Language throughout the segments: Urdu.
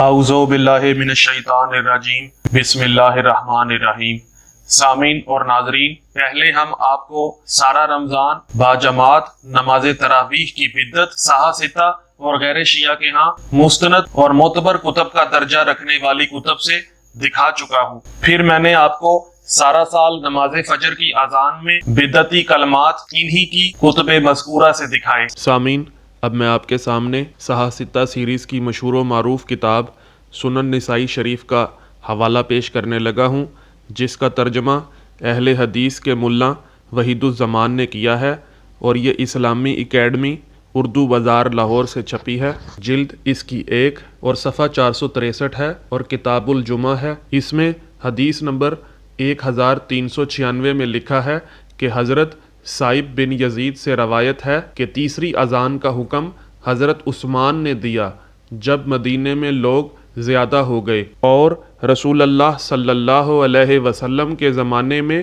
اعوذ باللہ من الشیطان الرجیم بسم اللہ الرحمن الرحیم۔ سامعین اور ناظرین، پہلے ہم آپ کو سارا رمضان باجماعت نماز تراویح کی بدعت سہا ستہ اور غیر شیعہ کے ہاں مستند اور معتبر کتب کا درجہ رکھنے والی کتب سے دکھا چکا ہوں۔ پھر میں نے آپ کو سارا سال نماز فجر کی اذان میں بدعتی کلمات انہی کی کتب مذکورہ سے دکھائے۔ سامعین، اب میں آپ کے سامنے سہا ستہ سیریز کی مشہور و معروف کتاب سنن نسائی شریف کا حوالہ پیش کرنے لگا ہوں، جس کا ترجمہ اہل حدیث کے ملا وحید الزمان نے کیا ہے، اور یہ اسلامی اکیڈمی اردو بازار لاہور سے چھپی ہے۔ جلد اس کی 1 اور صفحہ 463 ہے اور کتاب الجمعہ ہے۔ اس میں حدیث نمبر 1396 میں لکھا ہے کہ حضرت سائب بن یزید سے روایت ہے کہ تیسری اذان کا حکم حضرت عثمان نے دیا جب مدینے میں لوگ زیادہ ہو گئے، اور رسول اللہ صلی اللہ علیہ وسلم کے زمانے میں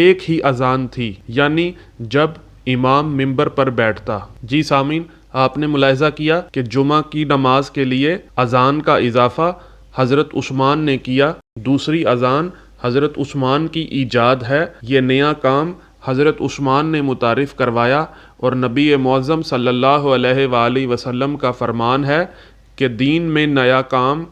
ایک ہی اذان تھی، یعنی جب امام منبر پر بیٹھتا۔ جی سامعین، آپ نے ملاحظہ کیا کہ جمعہ کی نماز کے لیے اذان کا اضافہ حضرت عثمان نے کیا۔ دوسری اذان حضرت عثمان کی ایجاد ہے۔ یہ نیا کام حضرت عثمان نے متعارف کروایا، اور نبی معظم صلی اللہ علیہ وآلہ وسلم کا فرمان ہے کہ دین میں نیا کام،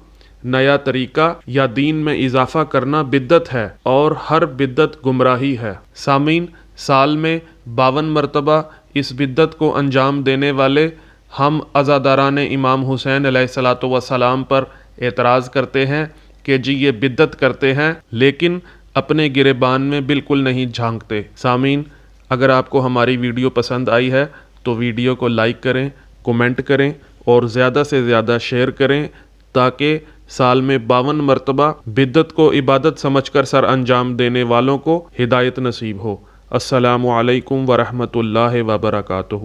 نیا طریقہ یا دین میں اضافہ کرنا بدعت ہے، اور ہر بدعت گمراہی ہے۔ سامعین، سال میں 52 مرتبہ اس بدعت کو انجام دینے والے ہم عزاداران امام حسین علیہ الصلوۃ والسلام پر اعتراض کرتے ہیں کہ جی یہ بدعت کرتے ہیں، لیکن اپنے گریبان میں بالکل نہیں جھانکتے۔ سامعین، اگر آپ کو ہماری ویڈیو پسند آئی ہے تو ویڈیو کو لائک کریں، کومنٹ کریں اور زیادہ سے زیادہ شیئر کریں، تاکہ سال میں 52 مرتبہ بدعت کو عبادت سمجھ کر سر انجام دینے والوں کو ہدایت نصیب ہو۔ السلام علیکم ورحمۃ اللہ وبرکاتہ۔